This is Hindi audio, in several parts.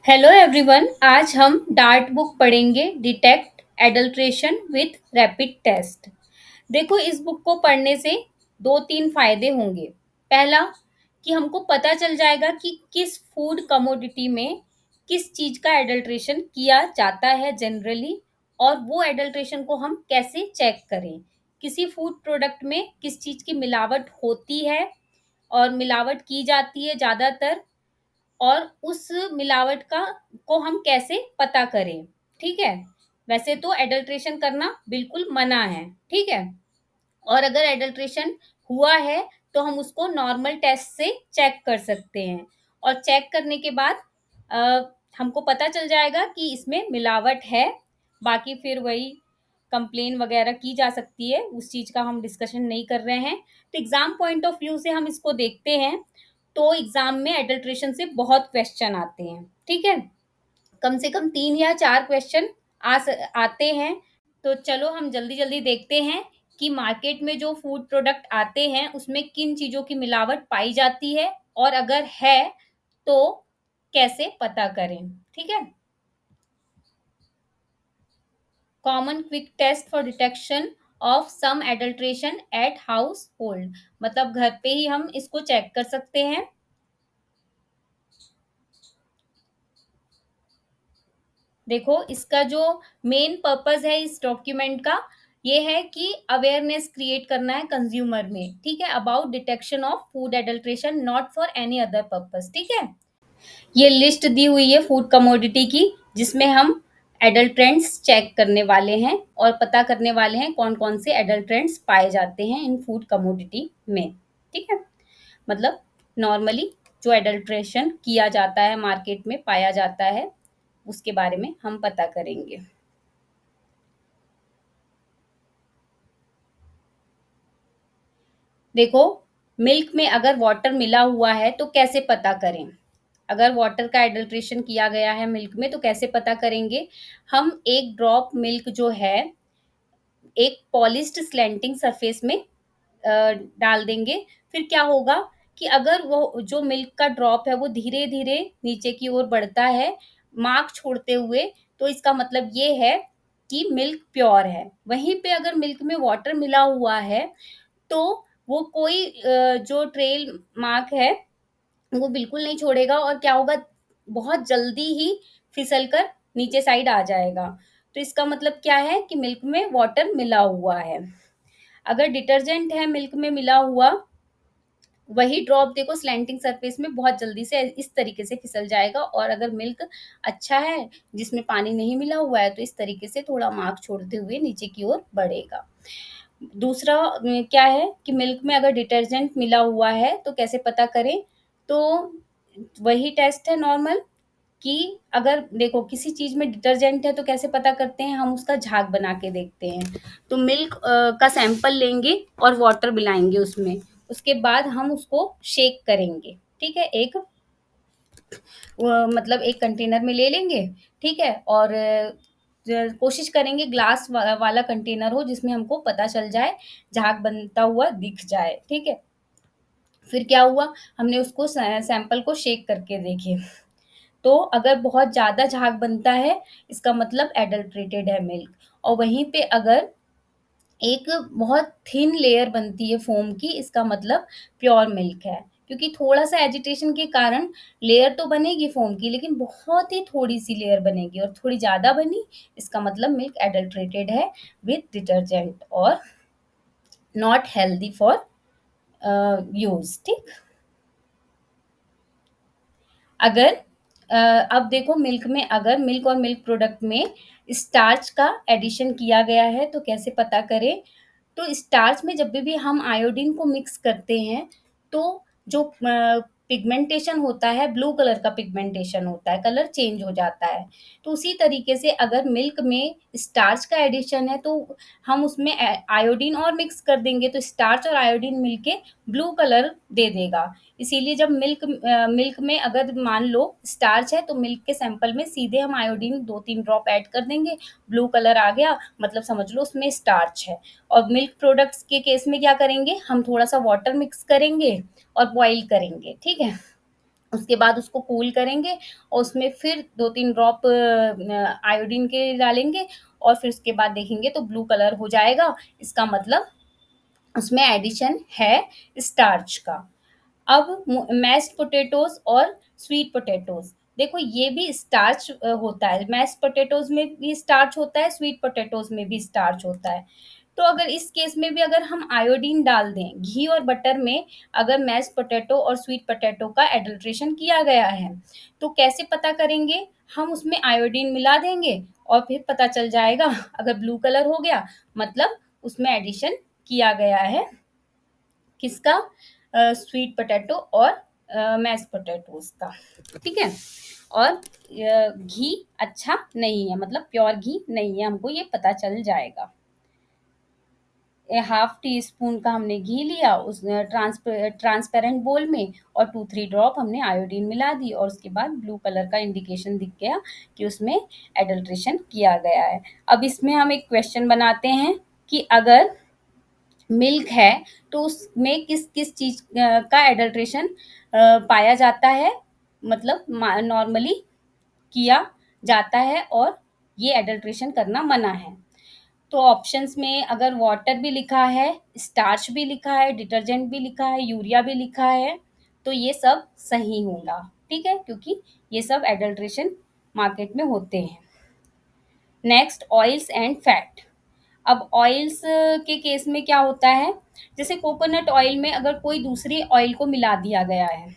Hello everyone. आज हम डार्ट बुक पढ़ेंगे, detect adulteration with rapid test. देखो, इस बुक को पढ़ने से दो तीन फायदे होंगे। पहला, कि हमको पता चल जाएगा कि किस फूड कमोडिटी में किस चीज़ का एडल्ट्रेशन किया जाता है जनरली, और वो एडल्ट्रेशन को हम कैसे चेक करें। किसी फूड प्रोडक्ट में किस चीज़ की मिलावट होती है और मिलावट की जाती है ज़्यादातर, और उस मिलावट का को हम कैसे पता करें। ठीक है। वैसे तो एडल्ट्रेशन करना बिल्कुल मना है। ठीक है। और अगर एडल्ट्रेशन हुआ है तो हम उसको नॉर्मल टेस्ट से चेक कर सकते हैं, और चेक करने के बाद अ, हमको पता चल जाएगा कि इसमें मिलावट है। बाकी फिर वही कंप्लेन वगैरह की जा सकती है, उस चीज़ का हम डिस्कशन नहीं कर रहे हैं। तो एग्ज़ाम पॉइंट ऑफ व्यू से हम इसको देखते हैं, तो एग्ज़ाम में एडल्ट्रेशन से बहुत क्वेश्चन आते हैं। ठीक है। कम से कम 3 या 4 क्वेश्चन आते हैं। तो चलो हम जल्दी-जल्दी देखते हैं कि मार्केट में जो फूड प्रोडक्ट आते हैं, उसमें किन चीज़ों की मिलावट पाई जाती है, और अगर है, तो कैसे पता करें। ठीक है? Common quick test for detection of some adulteration at household, मतलब घर पे ही हम इसको चेक कर सकते हैं। देखो, इसका जो मेन पर्पस है इस डॉक्यूमेंट का, ये है कि अवेयरनेस क्रिएट करना है कंज्यूमर में। ठीक है, about detection of food adulteration, not for any other purpose. ठीक है। ये लिस्ट दी हुई है फूड कमोडिटी की, जिसमें हम एडल्ट्रेंट्स चेक करने वाले हैं और पता करने वाले हैं कौन कौन से एडल्ट्रेंट्स पाए जाते हैं इन फूड कमोडिटी में। ठीक है। मतलब नॉर्मली जो एडल्ट्रेशन किया जाता है, मार्केट में पाया जाता है, उसके बारे में हम पता करेंगे। देखो, मिल्क में अगर वाटर मिला हुआ है तो कैसे पता करें। अगर वाटर का एडल्ट्रेशन किया गया है मिल्क में, तो कैसे पता करेंगे। हम एक ड्रॉप मिल्क जो है, एक पॉलिश्ड स्लैंटिंग सरफेस में डाल देंगे। फिर क्या होगा कि अगर वो जो मिल्क का ड्रॉप है वो धीरे-धीरे नीचे की ओर बढ़ता है, मार्क छोड़ते हुए, तो इसका मतलब ये है कि मिल्क प्योर है। वहीं पे अगर मिल्क में वाटर मिला हुआ है, तो वो कोई जो ट्रेल मार्क है, वो बिल्कुल नहीं छोड़ेगा, और क्या होगा, बहुत जल्दी ही फिसल कर नीचे साइड आ जाएगा। तो इसका मतलब क्या है कि मिल्क में वाटर मिला हुआ है। अगर डिटर्जेंट है मिल्क में मिला हुआ, वही ड्रॉप देखो स्लैंटिंग सरफेस में बहुत जल्दी से इस तरीके से फिसल जाएगा, और अगर मिल्क अच्छा है, जिसमें पानी नहीं मिला हुआ है, तो इस तरीके से थोड़ा मार्क छोड़ते हुए नीचे की ओर बढ़ेगा। दूसरा क्या है कि मिल्क में अगर डिटर्जेंट मिला हुआ है तो कैसे पता करें? तो वही टेस्ट है नॉर्मल, कि अगर देखो किसी चीज़ में डिटर्जेंट है तो कैसे पता करते हैं, हम उसका झाग बना के देखते हैं। तो मिल्क का सैंपल लेंगे और वाटर मिलाएँगे उसमें। उसके बाद हम उसको शेक करेंगे। ठीक है? एक मतलब एक कंटेनर में ले लेंगे। ठीक है? और कोशिश करेंगे ग्लास वाला कंटेनर हो, जिसमें हमको पता चल जाए, झाग बनता हुआ दिख जाए। ठीक है? फिर क्या हुआ, हमने उसको सैंपल को शेक करके देखे, तो अगर बहुत ज़्यादा झाग बनता है, इसका मतलब एडल्ट्रेटेड है मिल्क। और वहीं पे अगर एक बहुत थिन लेयर बनती है फ़ोम की, इसका मतलब प्योर मिल्क है। क्योंकि थोड़ा-सा एजिटेशन के कारण लेयर तो बनेगी फ़ोम की, लेकिन बहुत ही थोड़ी-सी लेयर बनेगी, और थोड़ी ज़्यादा बनी, इसका मतलब मिल्क एडल्ट्रेटेड है विथ डिटर्जेंट, और नॉट हेल्दी फॉर यूज़। ठीक? अगर अब देखो, मिल्क में अगर मिल्क और मिल्क प्रोडक्ट में स्टार्च का एडिशन किया गया है, तो कैसे पता करें? तो स्टार्च में जब भी हम आयोडीन को मिक्स करते हैं, तो जो पिगमेंटेशन होता है, ब्लू कलर का पिगमेंटेशन होता है, कलर चेंज हो जाता है। तो उसी तरीके से अगर मिल्क में स्टार्च का एडिशन है, तो हम उसमें आयोडीन और मिक्स कर देंगे, तो स्टार्च और आयोडीन मिलके ब्लू कलर दे देगा। इसीलिए जब मिल्क में अगर मान लो स्टार्च है, तो मिल्क के सैंपल में सीधे हम आयोडीन 2-3 ड्रॉप ऐड कर देंगे, ब्लू कलर आ गया, मतलब समझ लो उसमें स्टार्च है। और मिल्क प्रोडक्ट्स के केस में क्या करेंगे, हम थोड़ा-सा वाटर मिक्स करेंगे और बॉयल करेंगे। ठीक है? उसके बाद उसको कूल करेंगे और उसमें फिर 2-3 ड्रॉप आयोडीन के डालेंगे और फिर उसके बाद देखेंगे तो ब्लू कलर हो जाएगा। इसका मतलब उसमें एडिशन है स्टार्च का। अब मैश्ड पोटैटोज़ और स्वीट पोटैटोज़, देखो ये भी स्टार्च होता है, मैश्ड पोटैटोज़ में भी स्टार्च होता है, स्वीट पोटैटोज़ में भी स्टार्च होता है। तो अगर इस केस में भी अगर हम आयोडीन डाल दें, घी और बटर में अगर मैश्ड पोटैटो और स्वीट पोटैटो का एडल्ट्रेशन किया गया है, तो कैसे पता करेंगे? हम उसमें आयोडीन मिला देंगे और फिर पता चल जाएगा, अगर ब्लू कलर हो गया मतलब उसमें एडिशन किया गया है किसका? स्वीट पोटैटो और मैश्ड पोटैटोज़ का, ठीक है? और घी अच्छा नहीं है, मतलब प्योर घी नहीं है, हमको ये पता चल जाएगा। हाफ टी स्पून का हमने घी लिया उस ट्रांसपेरेंट बोल में और 2-3 ड्रॉप हमने आयोडीन मिला दी और उसके बाद ब्लू कलर का इंडिकेशन दिख गया कि उसमें एडल्ट्रेशन किया गया है। अब इसमें हम एक क्वेश्चन बनाते हैं कि अगर मिल्क है तो उसमें किस-किस चीज़ का एडल्ट्रेशन पाया जाता है, मतलब नॉर्मली किया जाता है और ये एडल्ट्रेशन करना मना है। तो ऑप्शंस में अगर वाटर भी लिखा है, स्टार्च भी लिखा है, डिटर्जेंट भी लिखा है, यूरिया भी लिखा है, तो ये सब सही होगा, ठीक है? क्योंकि ये सब एडल्ट्रेशन मार्केट में होते हैं। Next oils and fat. अब ऑयल्स के केस में क्या होता है, जैसे कोकोनट ऑयल में अगर कोई दूसरी ऑयल को मिला दिया गया है,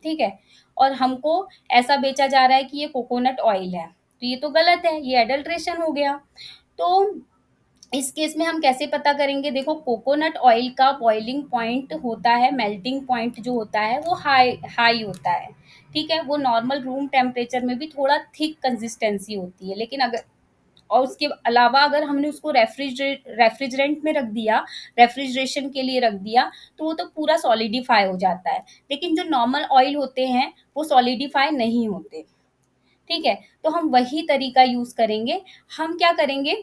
ठीक है? और हमको ऐसा बेचा जा रहा है कि ये कोकोनट ऑयल है, तो ये तो गलत है, ये एडल्ट्रेशन हो गया। तो इस केस में हम कैसे पता करेंगे? देखो कोकोनट ऑयल का बॉइलिंग पॉइंट होता है, मेल्टिंग पॉइंट जो होता है वो हाई हाई होता है, ठीक है? वो नॉर्मल रूम टेम्परेचर में भी थोड़ा थिक कंसिस्टेंसी होती है, लेकिन अगर और उसके अलावा अगर हमने उसको रेफ्रिजरेंट में रख दिया, रेफ्रिजरेशन के लिए रख दिया, तो वो तो पूरा सॉलिडिफ़ाई हो जाता है। लेकिन जो नॉर्मल ऑयल होते हैं, वो सॉलिडिफ़ाई नहीं होते, ठीक है? तो हम वही तरीका यूज़ करेंगे। हम क्या करेंगे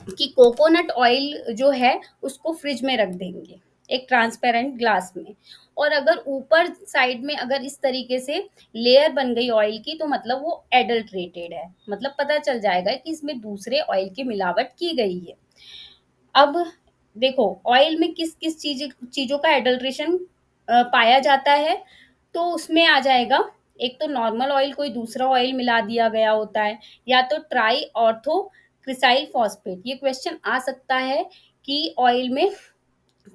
कि कोकोनट ऑयल जो है, उसको फ्रिज में रख देंगे, एक ट्रांसपेरेंट ग्लास में और अगर ऊपर साइड में अगर इस तरीके से लेयर बन गई ऑयल की, तो मतलब वो एडल्टरेटेड है, मतलब पता चल जाएगा कि इसमें दूसरे ऑयल की मिलावट की गई है। अब देखो ऑयल में किस-किस चीज़ों का एडल्ट्रेशन पाया जाता है, तो उसमें आ जाएगा, एक तो नॉर्मल ऑयल कोई दूसरा ऑयल मिला दिया गया होता है, या तो ट्राई ऑर्थो क्रिसाइल फॉस्फेट। ये क्वेश्चन आ सकता है कि ऑयल में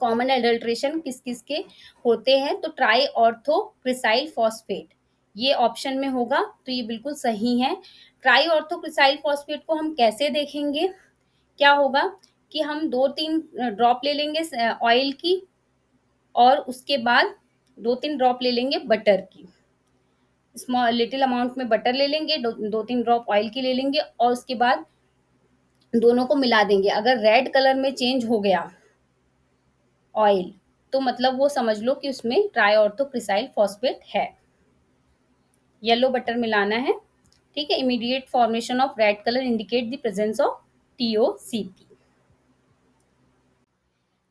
कॉमन एडल्ट्रेशन किस-किस के होते हैं, तो ट्राई ऑर्थो क्रिसाइल फॉस्फेट ये ऑप्शन में होगा, तो ये बिल्कुल सही है। ट्राई ऑर्थो क्रिसाइल फॉस्फेट को हम कैसे देखेंगे? क्या होगा कि हम 2-3 ड्रॉप ले लेंगे ऑयल की और उसके बाद 2-3 ड्रॉप ले लेंगे बटर की। स्मॉल लिटिल अमाउंट में बटर ले लेंगे, 2-3 ड्रॉप ऑयल की ले लेंगे और उसके बाद दोनों को मिला देंगे। अगर रेड कलर में चेंज हो गया ऑयल, तो मतलब वो समझ लो कि उसमें ट्राई ऑर्थो क्रिसाइल फॉस्फेट है। येलो बटर मिलाना है, ठीक है? Immediate formation of red colour indicate the presence of TOCP.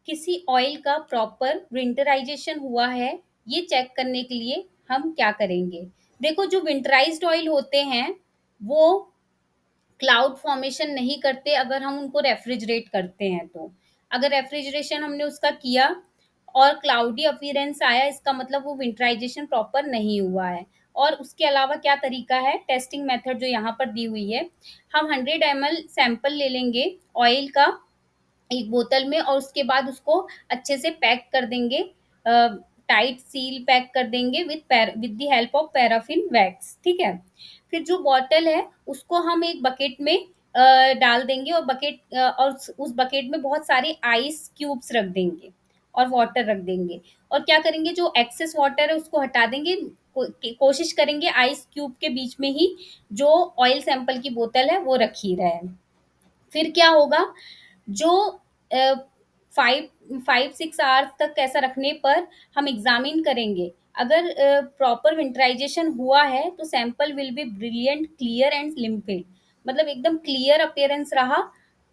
किसी ऑयल का प्रॉपर विंटराइजेशन हुआ है, ये चेक करने के लिए हम क्या करेंगे? देखो जो विंटराइज्ड ऑयल होते हैं, वो क्लाउड फॉर्मेशन नहीं करते अगर हम उनको रेफ्रिजरेट करते हैं तो। अगर रेफ्रिजरेशन हमने उसका किया और क्लाउडी अपीयरेंस आया, इसका मतलब वो विंटराइजेशन प्रॉपर नहीं हुआ है। और उसके अलावा क्या तरीका है, टेस्टिंग मेथड जो यहाँ पर दी हुई है, हम 100 ml सैंपल ले लेंगे ऑयल का एक बोतल में और उसके बाद उसको अच्छे से पैक कर देंगे, टाइट सील पैक कर देंगे with the help of paraffin wax, ठीक है? फिर जो बॉटल है उसको हम एक बकेट में डाल देंगे और और उस बकेट में बहुत सारे आइस क्यूब्स रख देंगे और वाटर रख देंगे और क्या करेंगे, जो एक्सेस वाटर है उसको हटा देंगे। कोशिश करेंगे आइस क्यूब के बीच में ही जो ऑयल सैंपल की बोतल है वो रखी रहे। फिर क्या होगा, जो 5-6 आवर्स तक ऐसा रखने पर हम एग्ज़ामिन करेंगे। अगर प्रॉपर विंटराइज़ेशन हुआ है तो sample will be brilliant, clear and लिम्पिड, मतलब एकदम क्लियर अपीयरेंस रहा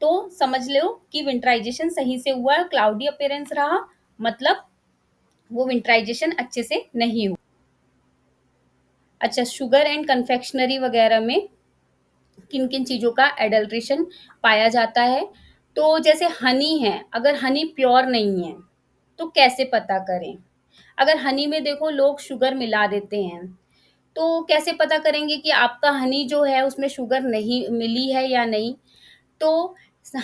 तो समझ लो कि विंटराइज़ेशन सही से हुआ है। क्लाउडी अपीयरेंस रहा मतलब वो विंटराइज़ेशन अच्छे से नहीं हुआ। अच्छा, शुगर एंड कन्फेक्शनरी वगैरह में किन-किन चीज़ों का एडल्ट्रेशन पाया जाता है? तो जैसे हनी है, अगर हनी प्योर नहीं है, तो कैसे पता करें? अगर हनी में देखो लोग शुगर मिला देते हैं, तो कैसे पता करेंगे कि आपका हनी जो है उसमें शुगर नहीं मिली है या नहीं? तो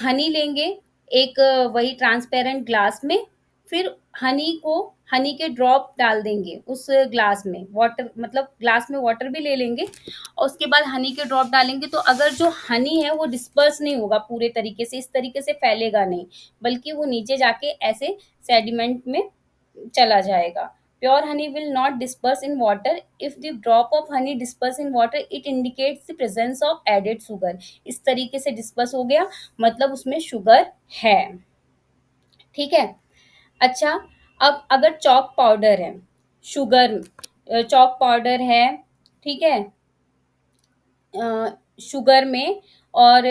हनी लेंगे एक वही ट्रांसपेरेंट ग्लास में, फिर हनी के ड्रॉप डाल देंगे उस ग्लास में, वाटर मतलब ग्लास में वाटर भी ले लेंगे और उसके बाद हनी के ड्रॉप डालेंगे, तो अगर जो हनी है वो डिस्पर्स नहीं होगा पूरे तरीके से, इस तरीके से फैलेगा नहीं, बल्कि वो नीचे जाके ऐसे सेडिमेंट में चला जाएगा। Pure honey will not disperse in water. If the drop of honey disperse in water, it indicates the presence of added sugar. इस तरीके से डिस्पर्स हो गया, मतलब उसमें शुगर है। ठीक है। अच्छा, अब अगर चॉक पाउडर है, शुगर चॉक पाउडर है, ठीक है, शुगर में, और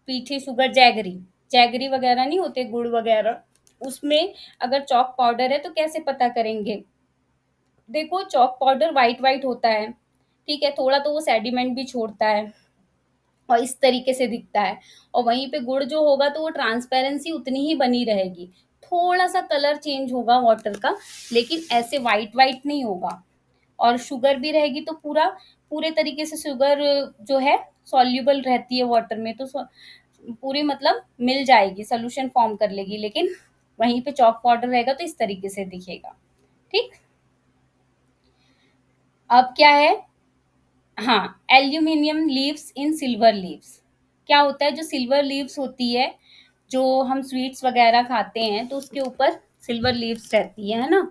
मीठी शुगर, जैगरी, जैगरी वगैरह नहीं होते गुड़ वगैरह, उसमें अगर चॉक पाउडर है तो कैसे पता करेंगे? देखो चॉक पाउडर व्हाइट व्हाइट होता है, ठीक है, थोड़ा तो वो सेडिमेंट भी छोड़ता है और इस तरीके से दिखता है, और वहीं पे गुड़ जो होगा तो वो ट्रांसपेरेंसी उतनी ही बनी रहेगी, थोड़ा सा कलर चेंज होगा वाटर का, लेकिन ऐसे व्हाइट व्हाइट नहीं होगा। और शुगर भी रहेगी तो पूरे तरीके से शुगर जो है सॉल्युबल रहती है वाटर में, तो पूरी मतलब मिल जाएगी, सोल्यूशन फॉर्म कर लेगी, लेकिन वहीं पे चॉक पाउडर रहेगा तो इस तरीके से दिखेगा। ठीक। अब क्या है, हाँ, एल्यूमिनियम लीव्स इन सिल्वर लीव्स। क्या होता है, जो सिल्वर लीव्स होती है, जो हम स्वीट्स वगैरह खाते हैं तो उसके ऊपर सिल्वर लीव्स रहती है ना?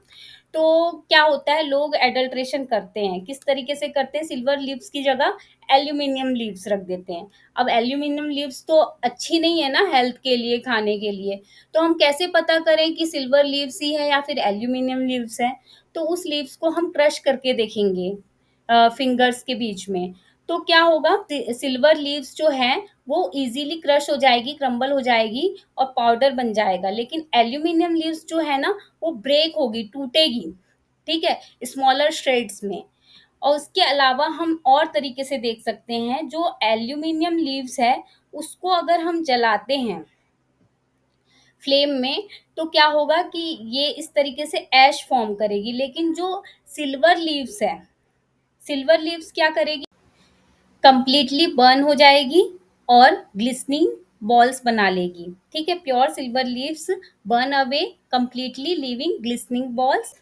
तो क्या होता है, लोग एडल्ट्रेशन करते हैं, किस तरीके से करते हैं, सिल्वर लीव्स की जगह एल्यूमिनियम लीव्स रख देते हैं। अब एल्यूमिनियम लीव्स तो अच्छी नहीं है ना हेल्थ के लिए, खाने के लिए, तो हम कैसे पता करें कि सिल्वर लीव्स ही है या फिर एल्यूमिनियम लीव्स है? तो उस लीव्स को हम क्रश करके देखेंगे फिंगर्स के बीच में, तो क्या होगा, सिल्वर लीव्स जो है वो इजीली क्रश हो जाएगी, क्रम्बल हो जाएगी और पाउडर बन जाएगा, लेकिन एल्यूमिनियम लीव्स जो है ना वो ब्रेक होगी, टूटेगी, ठीक है, स्मॉलर श्रेड्स में। और उसके अलावा हम और तरीके से देख सकते हैं, जो एल्यूमिनियम लीव्स है उसको अगर हम जलाते हैं फ्लेम में, तो क्या होगा कि ये इस तरीके से ऐश फॉर्म करेगी, लेकिन जो सिल्वर लीव्स है, सिल्वर लीव्स क्या करेगी, कंप्लीटली बर्न हो जाएगी और ग्लिसनिंग बॉल्स बना लेगी। ठीक है, pure silver leaves burn away completely leaving glistening balls.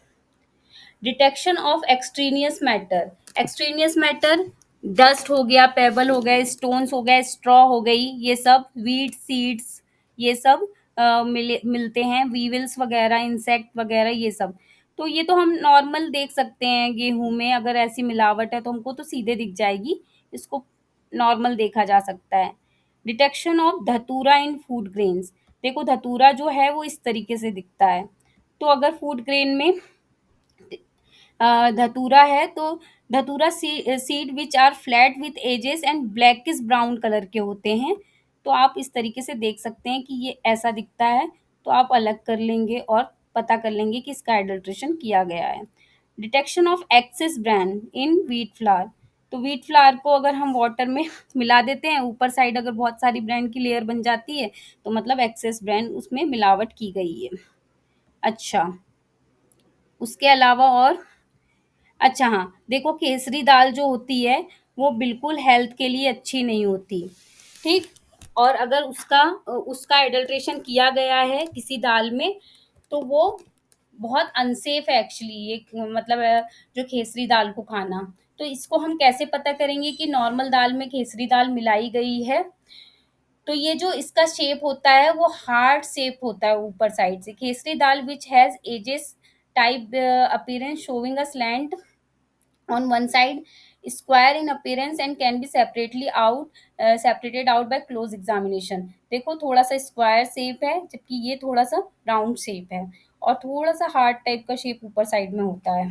Detection of extraneous matter, extraneous matter dust हो गया, पेबल हो गया, स्टोन्स हो गया, स्ट्रॉ हो गई, ये सब वीट सीड्स, ये सब मिलते हैं, वीविल्स वगैरह, इंसेक्ट वगैरह, ये सब। तो ये तो हम नॉर्मल देख सकते हैं गेहूं में, अगर ऐसी मिलावट है तो हमको तो सीधे दिख जाएगी, इसको नॉर्मल देखा जा सकता है। डिटेक्शन ऑफ धतूरा इन फूड ग्रेन्स, देखो धतूरा जो है वो इस तरीके से दिखता है, तो अगर फूड ग्रेन में धतूरा है तो धतूरा seed which are flat with edges and blackish brown colour के होते हैं, तो आप इस तरीके से देख सकते हैं कि ये ऐसा दिखता है, तो आप अलग कर लेंगे और पता कर लेंगे कि इसका एडल्ट्रेशन किया गया है। Detection of excess bran in wheat flour, तो व्हीट फ्लावर को अगर हम वाटर में मिला देते हैं, ऊपर साइड अगर बहुत सारी ब्रांड की लेयर बन जाती है तो मतलब एक्सेस ब्रांड उसमें मिलावट की गई है। अच्छा, उसके अलावा और, अच्छा हाँ, देखो केसरी दाल जो होती है वो बिल्कुल हेल्थ के लिए अच्छी नहीं होती, ठीक? और अगर उसका उसका एडल्ट्रेशन किया गया है किसी दाल में, तो वो बहुत अनसेफ है एक्चुअली, ये मतलब जो केसरी दाल को खाना। तो इसको हम कैसे पता करेंगे कि नॉर्मल दाल में केसरी दाल मिलाई गई है? तो ये जो इसका शेप होता है वो हार्ट शेप होता है ऊपर साइड से, kesari dal which has edges type appearance showing a slant on one side, square in appearance and can be separated out by close examination। देखो थोड़ा सा स्क्वायर शेप है, जबकि ये थोड़ा सा राउंड शेप है और थोड़ा सा हार्ट टाइप का शेप ऊपर साइड में होता है।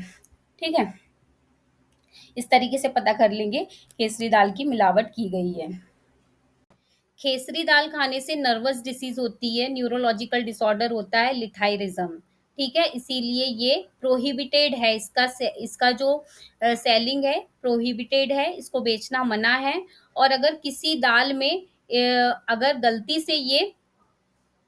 ठीक है, इस तरीके से पता कर लेंगे केसरी दाल की मिलावट की गई है। केसरी दाल खाने से नर्वस डिसीज होती है, न्यूरोलॉजिकल डिसऑर्डर होता है लिथाइरिज्म। ठीक है? इसीलिए ये प्रोहिबिटेड है, इसका जो सेलिंग है प्रोहिबिटेड है, इसको बेचना मना है। और अगर किसी दाल में अगर गलती से ये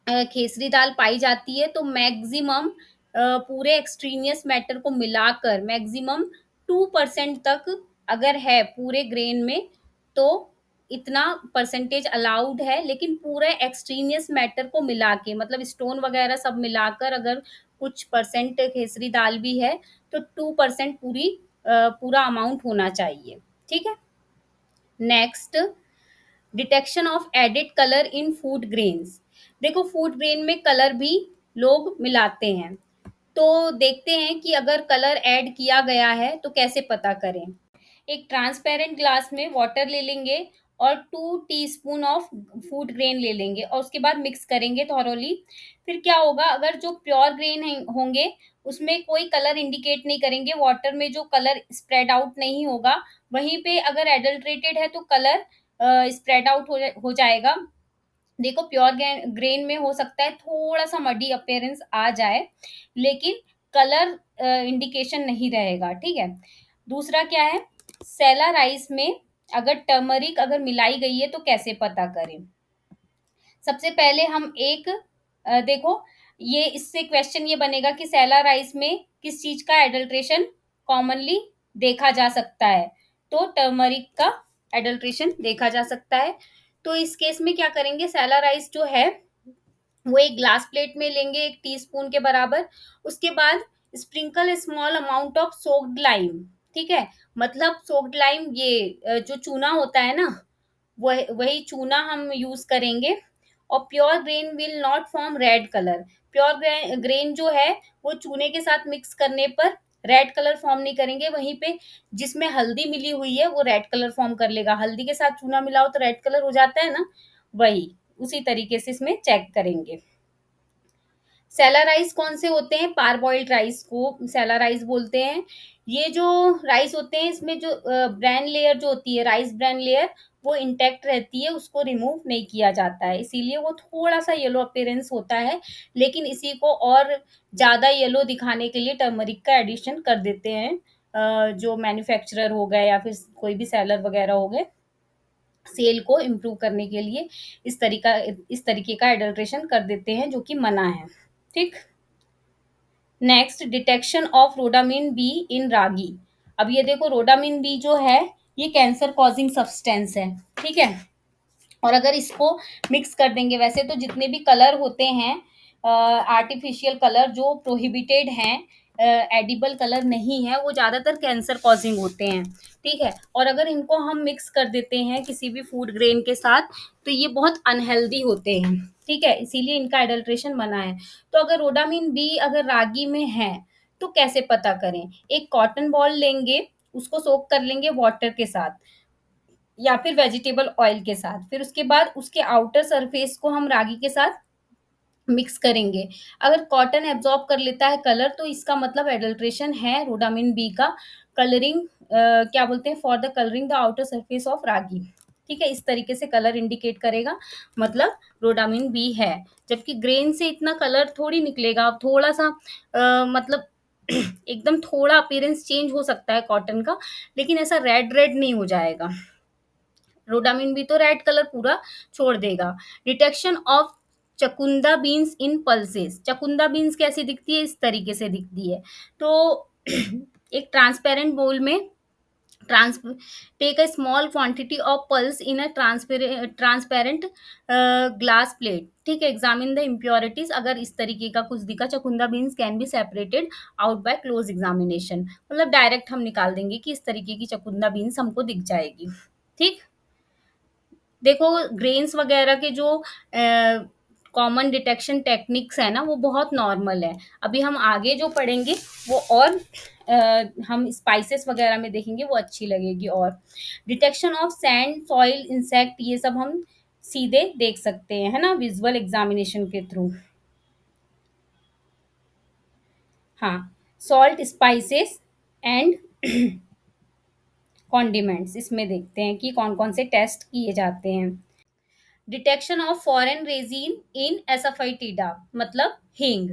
खेसरी दाल पाई जाती है तो मैक्सिमम पूरे एक्सट्रेनियस मैटर को मिलाकर मैक्सिमम 2% तक अगर है पूरे ग्रेन में, तो इतना परसेंटेज अलाउड है। लेकिन पूरे एक्सट्रेनियस मैटर को मिला के मतलब स्टोन वगैरह सब मिलाकर अगर कुछ परसेंट खेसरी दाल भी है तो 2% पूरा अमाउंट होना चाहिए। ठीक है? Next, detection of added colour in food grains. देखो फूड ग्रेन में कलर भी लोग मिलाते हैं, तो देखते हैं कि अगर कलर ऐड किया गया है तो कैसे पता करें। एक ट्रांसपेरेंट ग्लास में वाटर ले लेंगे और 2 टीस्पून ऑफ फूड ग्रेन ले लेंगे और उसके बाद मिक्स करेंगे थॉरोली। फिर क्या होगा, अगर जो प्योर ग्रेन होंगे उसमें कोई कलर इंडिकेट नहीं करेंगे, वाटर में जो कलर स्प्रेड आउट नहीं होगा। वहीं पे अगर एडल्ट्रेटेड है तो कलर स्प्रेड आउट हो जाएगा। देखो प्योर ग्रेन में हो सकता है थोड़ा सा मडी अपीयरेंस आ जाए, लेकिन कलर इंडिकेशन नहीं रहेगा। ठीक है? दूसरा क्या है, सेला राइस में अगर टर्मरिक अगर मिलाई गई है तो कैसे पता करें। सबसे पहले हम एक देखो, ये इससे क्वेश्चन ये बनेगा कि सेला राइस में किस चीज का एडल्ट्रेशन कॉमनली देखा जा सकता है, तो टर्मरिक का एडल्ट्रेशन देखा जा सकता है। तो इस केस में क्या करेंगे, सेला राइस जो है वो एक ग्लास प्लेट में लेंगे 1 टीस्पून के बराबर। उसके बाद sprinkle small amount of soaked lime. ठीक है? मतलब सोक्ड लाइम ये जो चूना होता है ना, वही चूना हम यूज करेंगे। और pure grain will not form red colour. Pure grain जो है वो चूने के साथ मिक्स करने पर रेड कलर फॉर्म नहीं करेंगे। वहीं पे जिसमें हल्दी मिली हुई है वो रेड कलर फॉर्म कर लेगा। हल्दी के साथ चूना मिलाओ तो रेड कलर हो जाता है ना, वही उसी तरीके से इसमें चेक करेंगे। सेला राइस कौन से होते हैं, पारबॉइल्ड राइस को सेला राइस बोलते हैं। ये जो राइस होते हैं इसमें जो ब्राउन लेयर जो होती है, राइस ब्राउन लेयर, वो इंटैक्ट रहती है, उसको रिमूव नहीं किया जाता है, इसीलिए वो थोड़ा सा येलो अपीयरेंस होता है। लेकिन इसी को और ज्यादा येलो दिखाने के लिए टर्मरिक का एडिशन कर देते हैं, जो मैन्युफैक्चरर हो गए या फिर कोई भी सेलर वगैरह हो गए, सेल को इम्प्रूव करने के लिए इस तरीके का एडल्ट्रेशन कर देते हैं, जो कि मना है। ठीक। Next, detection of rhodamine B in ragi. अब ये देखो रोडामिन बी जो है ये कैंसर कॉजिंग सब्सटेंस है। ठीक है? और अगर इसको मिक्स कर देंगे, वैसे तो जितने भी कलर होते हैं आर्टिफिशियल कलर जो प्रोहिबिटेड हैं, एडिबल कलर नहीं है, वो ज़्यादातर कैंसर कॉजिंग होते हैं। ठीक है? और अगर इनको हम मिक्स कर देते हैं किसी भी फूड ग्रेन के साथ तो ये बहुत अनहेल्दी होते हैं। ठीक है? इसीलिए इनका एडल्ट्रेशन मना है। तो अगर रोडामिन बी अगर रागी में है तो कैसे पता करें। एक कॉटन बॉल लेंगे, उसको सोक कर लेंगे वाटर के साथ या फिर वेजिटेबल ऑयल के साथ। फिर उसके बाद उसके आउटर सरफेस को हम रागी के साथ मिक्स करेंगे। अगर कॉटन एब्जॉर्ब कर लेता है कलर तो इसका मतलब एडल्ट्रेशन है रोडामिन बी का। कलरिंग क्या बोलते हैं, for the colouring the outer surface of ragi. ठीक है? इस तरीके से कलर इंडिकेट करेगा, मतलब रोडामिन बी है। जबकि ग्रेन से इतना कलर थोड़ी निकलेगा, थोड़ा सा मतलब एकदम थोड़ा अपीयरेंस चेंज हो सकता है कॉटन का, लेकिन ऐसा रेड रेड नहीं हो जाएगा। रोडामिन भी तो रेड कलर पूरा छोड़ देगा। Detection of chakunda beans in pulses. Chakunda beans कैसी दिखती है, इस तरीके से दिखती है। तो एक ट्रांसपेरेंट बोल में ट्रांस take a small quantity of pulse in a transparent glass plate. ठीक है? Examine the impurities. अगर इस तरीके का कुछ दिखा, chakunda beans can be separated out by close examination. मतलब डायरेक्ट हम निकाल देंगे कि इस तरीके की चकुंदा बीन्स हमको दिख जाएगी। ठीक। देखो ग्रेन्स वगैरह के जो कॉमन डिटेक्शन टेक्निक्स है ना वो बहुत नॉर्मल है। अभी हम आगे जो पढ़ेंगे वो और हम स्पाइसेस वगैरह में देखेंगे, वो अच्छी लगेगी। और detection of sand, soil, insect, ये सब हम सीधे देख सकते हैं, है ना, विजुअल एग्जामिनेशन के थ्रू। हाँ, सॉल्ट, स्पाइसेस एंड कॉन्डिमेंट्स, इसमें देखते हैं कि कौन कौन से टेस्ट किए जाते हैं। Detection of foreign resin in asafoetida, मतलब हींग।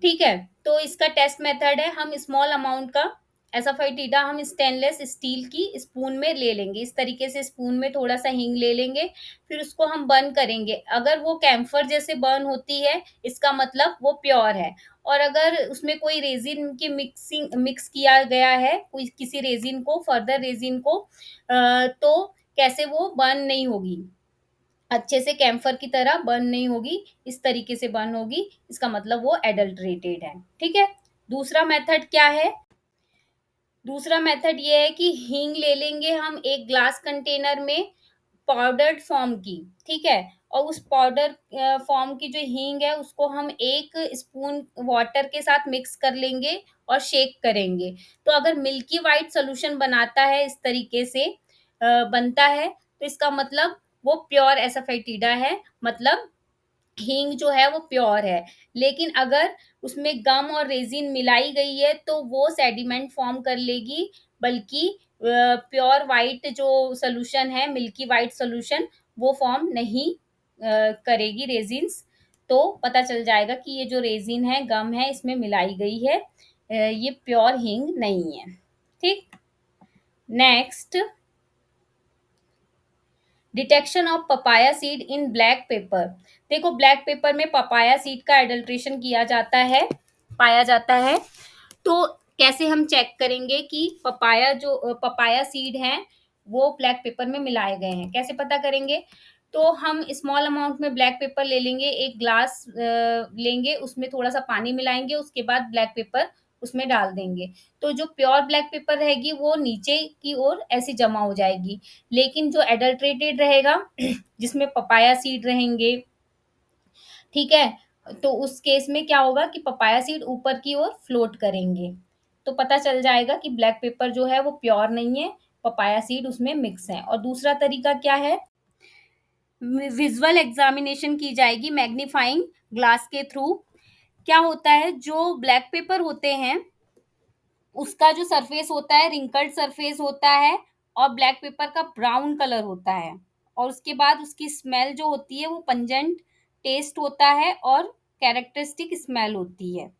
ठीक है? तो इसका टेस्ट मेथड है, हम स्मॉल अमाउंट का एसाफेटिडा हम स्टेनलेस स्टील की स्पून में ले लेंगे। इस तरीके से स्पून में थोड़ा-सा हींग ले लेंगे, फिर उसको हम बर्न करेंगे। अगर वो कैम्फर जैसे बर्न होती है, इसका मतलब वो प्योर है। और अगर उसमें कोई रेज़िन की मिक्स किया गया है, कोई किसी रेज़िन को फर्दर रेज़िन को तो कैसे वो बर्न नहीं होगी। अच्छे से कैम्फर की तरह बर्न नहीं होगी, इस तरीके से बर्न होगी, इसका मतलब वो एडल्टरेटेड है, ठीक है? दूसरा मेथड क्या है? दूसरा मेथड ये है कि हींग ले लेंगे हम एक ग्लास कंटेनर में पाउडर्ड फॉर्म की, ठीक है? और उस पाउडर फॉर्म की जो हींग है उसको हम 1 स्पून वाटर के साथ मिक्स कर लेंगे और शेक करेंगे। तो अगर मिल्की व्हाइट सॉल्यूशन बनाता है इस तरीके से बनता है, तो इसका मतलब वो प्योर एसाफेटिडा है, मतलब हींग जो है वो प्योर है। लेकिन अगर उसमें गम और रेज़िन मिलाई गई है तो वो सेडिमेंट फ़ॉर्म कर लेगी, बल्कि प्योर व्हाइट जो सॉल्यूशन है, मिल्की व्हाइट सॉल्यूशन वो फ़ॉर्म नहीं करेगी रेज़िन्स। तो पता चल जाएगा कि ये जो रेज़िन है, गम है, इसमें मिलाई गई है। ये प्योर हींग नहीं है। ठीक? Next, detection of papaya seed in black pepper. देखो ब्लैक पेपर में पपाया सीड का एडल्ट्रेशन किया जाता है, पाया जाता है। तो कैसे हम चेक करेंगे कि पपाया सीड हैं, वो ब्लैक पेपर में मिलाए गए हैं, कैसे पता करेंगे? तो हम स्मॉल अमाउंट में ब्लैक पेपर ले लेंगे, 1 ग्लास लेंगे, उसमें थोड़ा-सा पानी मिलाएँगे, उसके बाद ब्लैक पेपर उसमें डाल देंगे। तो जो प्योर ब्लैक पेपर रहेगी, वो नीचे की ओर ऐसे जमा हो जाएगी। लेकिन जो एडल्टरेटेड रहेगा, जिसमें पपाया सीड रहेंगे, ठीक है? तो उस केस में क्या होगा कि पपाया सीड ऊपर की ओर फ्लोट करेंगे। तो पता चल जाएगा कि ब्लैक पेपर जो है वो प्योर नहीं है, पपाया सीड उसमें मिक्स है। और दूसरा तरीका क्या है? विज़ुअल एग्ज़ामिनेशन की जाएगी मैग्नीफाइंग ग्लास के थ्रू। क्या होता है, जो ब्लैक पेपर होते हैं उसका जो सरफेस होता है रिंकल्ड सरफेस होता है और ब्लैक पेपर का ब्राउन कलर होता है, और उसके बाद उसकी स्मेल जो होती है वो पंजेंट टेस्ट होता है और कैरेक्टरिस्टिक स्मेल होती है।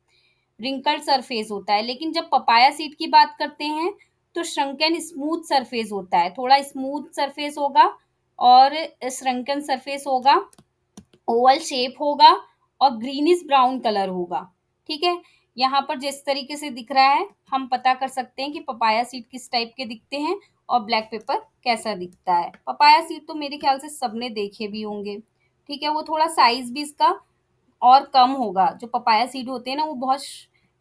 रिंकल्ड सरफेस होता है। लेकिन जब पपाया सीड की बात करते हैं तो श्रंकन स्मूथ सरफेस होता है, थोड़ा स्मूथ सरफेस होगा और श्रंकन सरफेस होगा, ओवल शेप होगा और ग्रीनिश ब्राउन कलर होगा, ठीक है? यहाँ पर जिस तरीके से दिख रहा है, हम पता कर सकते हैं कि पपाया सीड किस टाइप के दिखते हैं और ब्लैक पेपर कैसा दिखता है। पपाया सीड तो मेरे ख्याल से सबने देखे भी होंगे, ठीक है? वो थोड़ा साइज़ भी इसका और कम होगा। जो पपाया सीड होते हैं ना, वो बहुत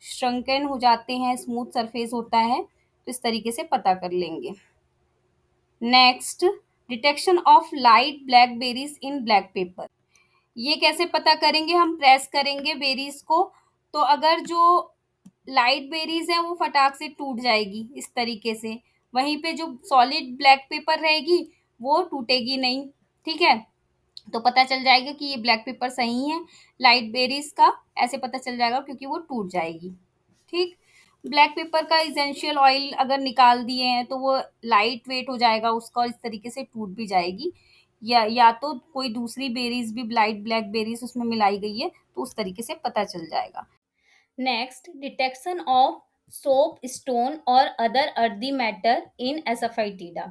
श्रंकन हो जाते हैं, स्मूथ सरफेस होता है, तो इस तरीके से पता कर लेंगे। Next, detection of light blackberries in black pepper. ये कैसे पता करेंगे? हम प्रेस करेंगे बेरीज को, तो अगर जो लाइट बेरीज है वो फटाक से टूट जाएगी इस तरीके से। वहीं पे जो सॉलिड ब्लैक पेपर रहेगी वो टूटेगी नहीं, ठीक है? तो पता चल जाएगा कि ये ब्लैक पेपर सही है लाइट बेरीज का, ऐसे पता चल जाएगा क्योंकि वो टूट जाएगी। ठीक, ब्लैक पेपर का इसेंशियल ऑयल अगर निकाल दिए हैं तो वो लाइट वेट हो जाएगा उसका और इस तरीके से टूट भी जाएगी। या तो कोई दूसरी बेरीज भी लाइट ब्लैक बेरीज उसमें मिलाई गई है तो उस तरीके से पता चल जाएगा। Next, detection of soap stone और अदर अर्दी मैटर इन एसाफाइटिडा।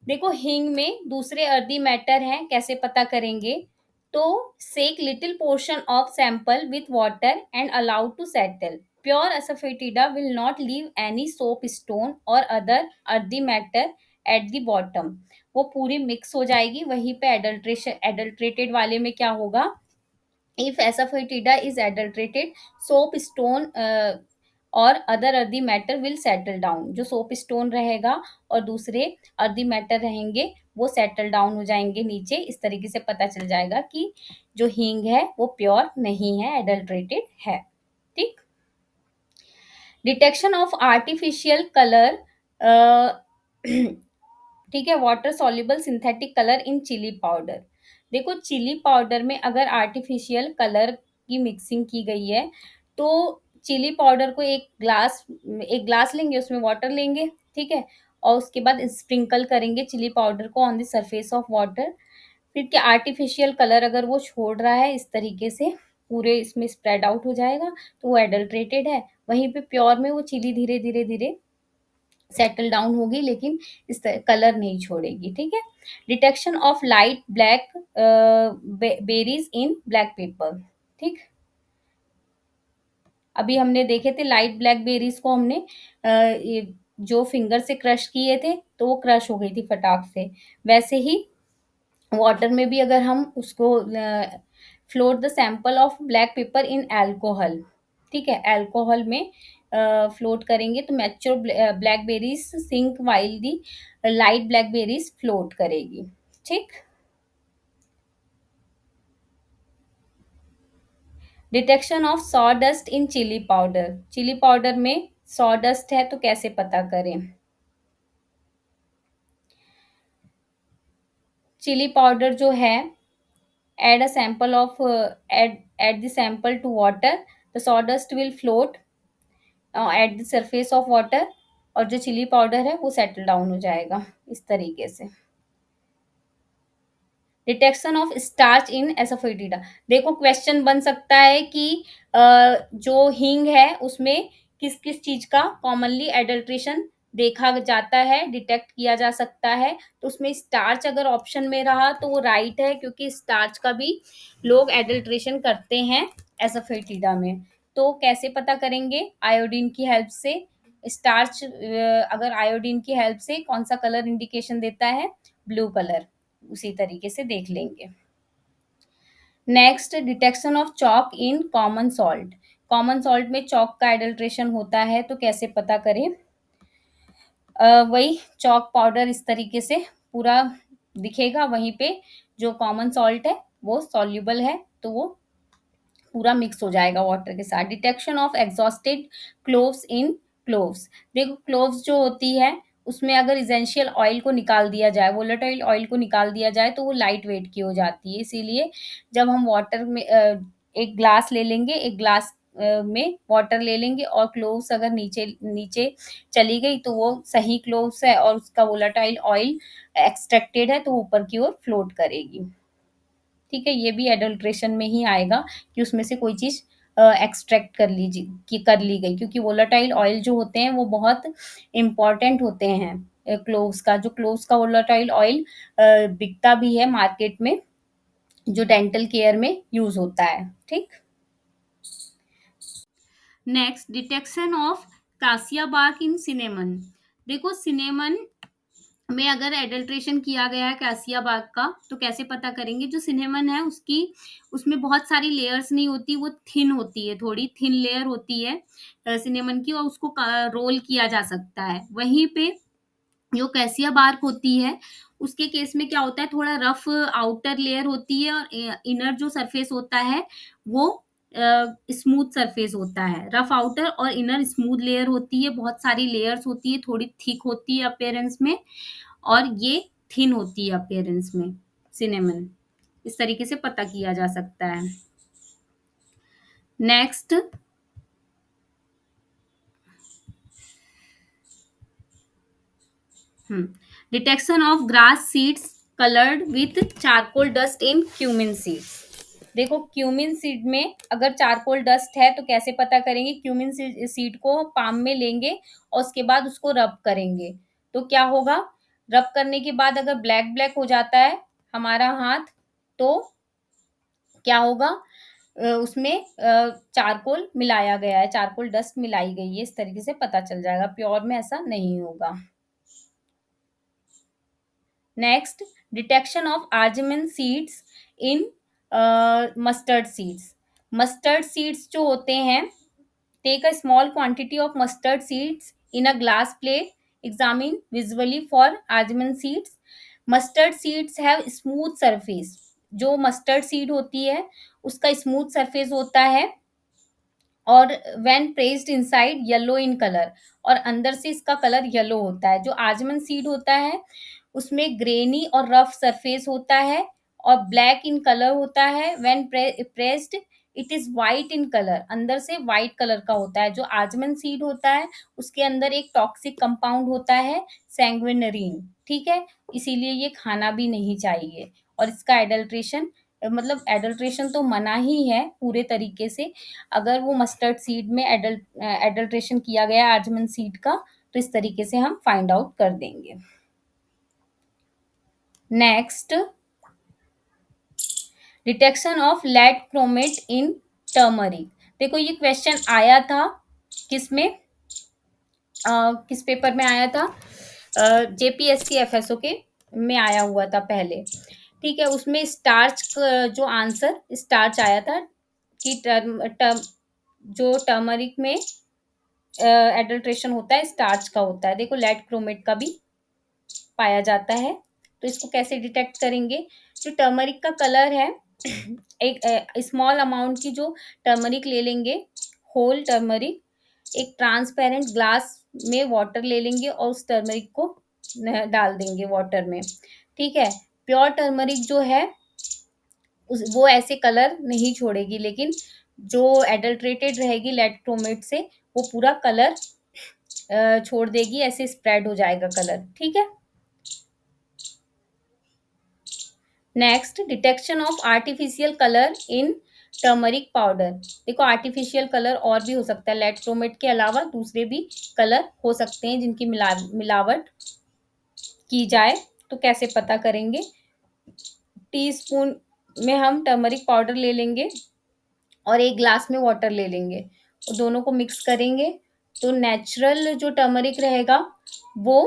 देखो हींग में दूसरे अर्दी मैटर हैं, कैसे पता करेंगे? तो सेक little portion of sample with water and allow to settle. Pure asafoetida will not leave any soap stone और other earthy matter at the bottom. वो पूरी मिक्स हो जाएगी। वहीं पे एडल्ट्रेटेड वाले में क्या होगा? If asafoetida is adulterated, soap stone और other earthy matter will settle down. जो सोप स्टोन रहेगा और दूसरे अर्दी मैटर रहेंगे वो सेटल डाउन हो जाएंगे नीचे। इस तरीके से पता चल जाएगा कि जो हींग है वो प्योर नहीं है, एडल्ट्रेटेड है। ठीक, डिटेक्शन ऑफ आर्टिफिशियल कलर, ठीक है, water soluble synthetic colour in chilli powder. देखो चिली पाउडर में अगर आर्टिफिशियल कलर की मिक्सिंग की गई है तो चिली पाउडर को एक ग्लास लेंगे, उसमें वाटर लेंगे, ठीक है, और उसके बाद स्प्रिंकल करेंगे चिली पाउडर को on the surface of water. फिर क्या आर्टिफिशियल कलर अगर वो छोड़ रहा है इस तरीके से, पूरे इसमें स्प्रेड आउट हो जाएगा, तो वो एडल्टरेटेड है। वहीं पे प्योर में वो चिली धीरे-धीरे-धीरे सेटल डाउन होगी, लेकिन इस कलर नहीं छोड़ेगी, ठीक है। Detection of light black berries in black pepper, ठीक। अभी हमने देखे थे लाइट ब्लैक बेरीज को हमने ये जो फिंगर से क्रश किए थे, तो वो क्रश हो गई थी फटाक से। वैसे ही वाटर में भी अगर हम उसको float the sample of black pepper in alcohol, ठीक है, अल्कोहल में फ्लोट करेंगे तो mature blackberries sink while the light blackberries float करेगी, ठीक। Detection of sawdust in chilli powder, chilli powder में सॉडस्ट है तो कैसे पता करें। चिली पाउडर जो है, add a sample of add the sample to water, the sawdust will float at the surface of water, और जो चिली पाउडर है वो सेटल डाउन हो जाएगा इस तरीके से। डिटेक्शन ऑफ स्टार्च इन एसोफेटिडा, देखो क्वेश्चन बन सकता है कि जो हींग है उसमें किस किस चीज का कॉमनली एडल्ट्रेशन देखा जाता है, डिटेक्ट किया जा सकता है। तो उसमें स्टार्च अगर ऑप्शन में रहा तो वो राइट है, क्योंकि स्टार्च का भी लोग एडल्ट्रेशन करते हैं एसोफेटिडा में। तो कैसे पता करेंगे, आयोडीन की हेल्प से। स्टार्च अगर आयोडीन की हेल्प से कौन सा कलर इंडिकेशन देता है, ब्लू कलर, उसी तरीके से देख लेंगे। Next, detection of chalk in common salt, common salt में चॉक का एडल्ट्रेशन होता है तो कैसे पता करें। वही चॉक पाउडर इस तरीके से पूरा दिखेगा, वहीं पे जो कॉमन सॉल्ट है वो सॉल्युबल है तो वो पूरा मिक्स हो जाएगा वाटर के साथ। Detection of exhausted cloves in cloves, देखो क्लोव्स जो होती है उसमें अगर इसेंशियल ऑयल को निकाल दिया जाए, वोलेटाइल ऑयल को निकाल दिया जाए तो वो लाइट वेट की हो जाती है। इसीलिए जब हम वाटर में एक ग्लास ले लेंगे, एक ग्लास में वाटर ले लेंगे और क्लोव्स अगर नीचे नीचे चली गई तो वो सही क्लोव्स है और उसका वोलेटाइल ऑयल एक्सट्रैक्टेड है तो ऊपर की ओर फ्लोट करेगी, ठीक है। ये भी एडल्ट्रेशन में ही आएगा कि उसमें से कोई चीज़ एक्सट्रैक्ट कर ली गई, क्योंकि वोलेटाइल ऑयल जो होते हैं वो बहुत इम्पोर्टेंट होते हैं। क्लोव्स का, जो क्लोव्स का वोलेटाइल ऑयल बिकता भी है मार्केट में, जो डेंटल केयर में यूज़ होता है, ठीक। Next, detection of cassia bark in cinnamon, देखो सिनेमन में अगर एडल्ट्रेशन किया गया है कैसिया बाग का तो कैसे पता करेंगे। जो सिनेमन है उसकी उसमें बहुत सारी लेयर्स नहीं होती, वो थिन होती है, थोड़ी थिन लेयर होती है सिनेमन की, और उसको रोल किया जा सकता है। वहीं पे जो कैसिया बार्क होती है उसके केस में क्या होता है, थोड़ा रफ आउटर लेयर होती है और इनर जो सरफेस होता है वो स्मूथ सरफेस होता है। रफ आउटर और इनर स्मूथ लेयर होती है, बहुत सारी लेयर्स होती है, थोड़ी थिक होती है अपीयरेंस में, और ये थिन होती है अपीयरेंस में सिनेमन। इस तरीके से पता किया जा सकता है। Next, detection of grass seeds coloured with charcoal dust in cumin seeds, देखो क्यूमिन सीड में अगर चारकोल डस्ट है तो कैसे पता करेंगे। क्यूमिन सीड को पाम में लेंगे और उसके बाद उसको रब करेंगे तो क्या होगा, रब करने के बाद अगर ब्लैक ब्लैक हो जाता है हमारा हाथ तो क्या होगा, उसमें चारकोल मिलाया गया है, चारकोल डस्ट मिलाई गई है, इस तरीके से पता चल जाएगा। प्योर में ऐसा नहीं होगा। Next, detection of argemone seeds in mustard seeds, mustard seeds जो होते हैं, take a small quantity of mustard seeds in a glass plate, examine visually for argemone seeds. Mustard seeds have smooth surface, जो मस्टर्ड सीड होती है उसका स्मूथ सरफेस होता है और when pressed inside yellow in colour, और अंदर से इसका कलर येलो होता है। जो आजमन सीड होता है उसमें ग्रेनी और रफ सरफेस होता है और ब्लैक इन कलर होता है। When pressed it is white in colour, अंदर से वाइट कलर का होता है। जो आजमन सीड होता है उसके अंदर एक टॉक्सिक कंपाउंड होता है सैंग्विनरीन, ठीक है, इसीलिए ये खाना भी नहीं चाहिए और इसका एडल्ट्रेशन मतलब एडल्ट्रेशन तो मना ही है पूरे तरीके से। अगर वो मस्टर्ड सीड में एडल्ट्रेशन किया गया है आजमन सीड का, तो इस तरीके से हम फाइंड आउट कर देंगे। Next, detection of lead chromate in turmeric. देखो ये क्वेश्चन आया था किसमें, किस पेपर में आया था, जेपीएससी एफएसओ के में आया हुआ था पहले। ठीक है, उसमें स्टार्च जो आंसर स्टार्च आया था कि जो टर्मरिक में एडल्ट्रेशन होता है स्टार्च का होता है। देखो लेड क्रोमेट का भी पाया जाता है। तो इसको कैसे डिटेक्ट करेंगे, जो टर्मरिक का कलर है एक स्मॉल अमाउंट की जो टर्मरिक ले लेंगे, होल टर्मरिक, एक ट्रांसपेरेंट ग्लास में वाटर ले लेंगे और उस टर्मरिक को डाल देंगे वाटर में। ठीक है, प्योर टर्मरिक जो है वो ऐसे कलर नहीं छोड़ेगी, लेकिन जो एडल्ट्रेटेड रहेगी लेड क्रोमेट से वो पूरा कलर छोड़ देगी, ऐसे स्प्रेड हो जाएगा कलर। ठीक है, next, detection of artificial colour in turmeric powder. देखो आर्टिफिशियल कलर और भी हो सकता है, लेड क्रोमेट के अलावा दूसरे भी कलर हो सकते हैं जिनकी मिलावट की जाए। तो कैसे पता करेंगे, टीस्पून में हम टर्मरिक पाउडर ले लेंगे और एक ग्लास में वाटर ले लेंगे और दोनों को मिक्स करेंगे। तो नेचुरल जो टर्मरिक रहेगा वो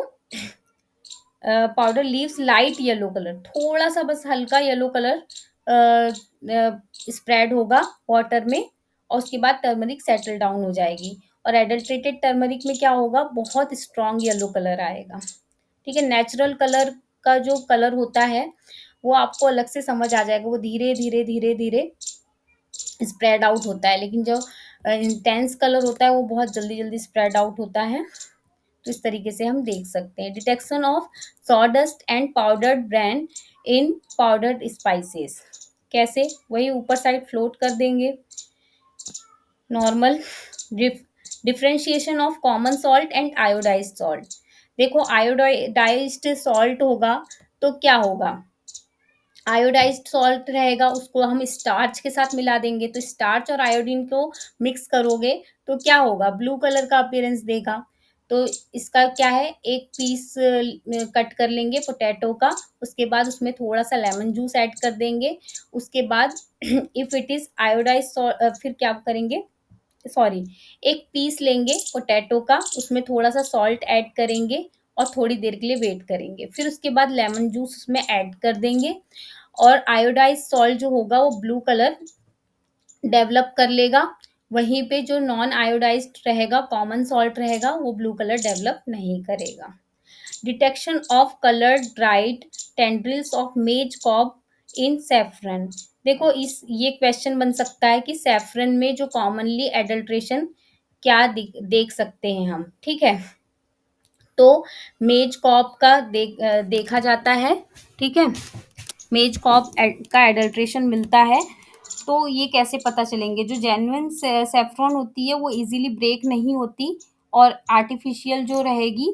powder leaves light yellow colour, थोड़ा सा बस हल्का येलो कलर स्प्रेड होगा वाटर में और उसके बाद टर्मरिक सेटल डाउन हो जाएगी। और एडल्ट्रेटेड टर्मरिक में क्या होगा, बहुत स्ट्रॉन्ग येलो कलर आएगा। ठीक है, नेचुरल कलर का जो कलर होता है वो आपको अलग से समझ आ जाएगा, वो धीरे धीरे धीरे धीरे स्प्रेड आउट होता है, लेकिन जो इंटेंस कलर होता है वो बहुत जल्दी जल्दी स्प्रेड आउट होता है। तो इस तरीके से हम देख सकते हैं। Detection of sawdust and powdered brand in powdered spices, कैसे, वही ऊपर साइड फ्लोट कर देंगे normal. Differentiation of common salt and iodised salt. देखो आयोडाइज्ड सॉल्ट होगा तो क्या होगा, आयोडाइज्ड सॉल्ट रहेगा उसको हम स्टार्च के साथ मिला देंगे, तो स्टार्च और आयोडीन को मिक्स करोगे तो क्या होगा, ब्लू कलर का अपीयरेंस देगा। तो इसका क्या है, एक पीस कट कर लेंगे पोटैटो का, उसके बाद उसमें थोड़ा सा लेमन जूस ऐड कर देंगे। उसके बाद इफ इट इज आयोडाइज्ड, फिर क्या करेंगे, सॉरी, एक पीस लेंगे पोटैटो का, उसमें थोड़ा सा सॉल्ट ऐड करेंगे और थोड़ी देर के लिए वेट करेंगे। फिर उसके बाद लेमन जूस उसमें ऐड कर देंगे और आयोडाइज सॉल्ट जो होगा वो ब्लू कलर डेवलप कर लेगा। वहीं पे जो नॉन आयोडाइज्ड रहेगा, कॉमन सॉल्ट रहेगा, वो ब्लू कलर डेवलप नहीं करेगा। Detection of coloured dried tendrils of maize cob in saffron. देखो इस ये क्वेश्चन बन सकता है कि सैफरन में जो कॉमनली एडल्ट्रेशन क्या देख सकते हैं हम। ठीक है, तो मेज कॉब का देखा जाता है। ठीक है, मेज कॉब का एडल्ट्रेशन मिलता है। तो ये कैसे पता चलेंगे, जो जेन्युइन सेफ्रॉन होती है वो इजीली ब्रेक नहीं होती और आर्टिफिशियल जो रहेगी,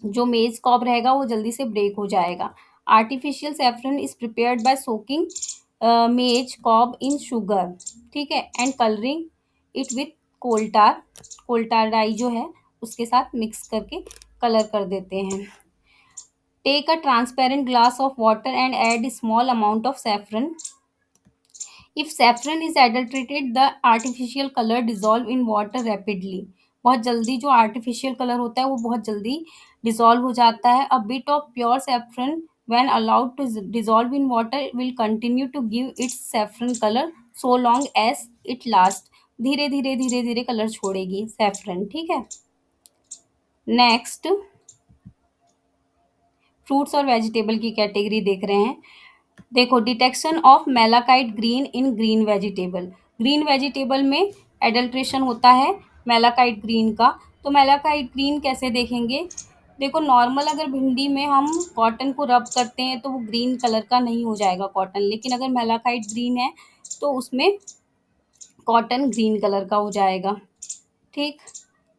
जो मेज कॉब रहेगा वो जल्दी से ब्रेक हो जाएगा। Artificial saffron is prepared by soaking maize cob in sugar. ठीक है, and colouring it with coal tar, coal tar dye जो है उसके साथ मिक्स करके कलर कर देते हैं। Take a transparent glass of water and add small amount of saffron. If saffron is adulterated the artificial colour dissolve in water rapidly. बहुत जल्दी जो आर्टिफिशियल कलर होता है वो बहुत जल्दी डिजॉल्व हो जाता है। A bit of pure saffron when allowed to dissolve in water will continue to give its saffron color so long as it lasts। धीरे धीरे धीरे धीरे कलर छोड़ेगी सैफरन। ठीक है, नेक्स्ट, फ्रूट्स और वेजिटेबल की कैटेगरी देख रहे हैं। देखो detection of malachite green in green vegetable. Green vegetable में एडल्ट्रेशन होता है मेलाकाइट ग्रीन का। तो मेलाकाइट ग्रीन कैसे देखेंगे, देखो नॉर्मल अगर भिंडी में हम कॉटन को रब करते हैं तो वो ग्रीन कलर का नहीं हो जाएगा कॉटन, लेकिन अगर मेलाकाइट ग्रीन है तो उसमें कॉटन ग्रीन कलर का हो जाएगा। ठीक,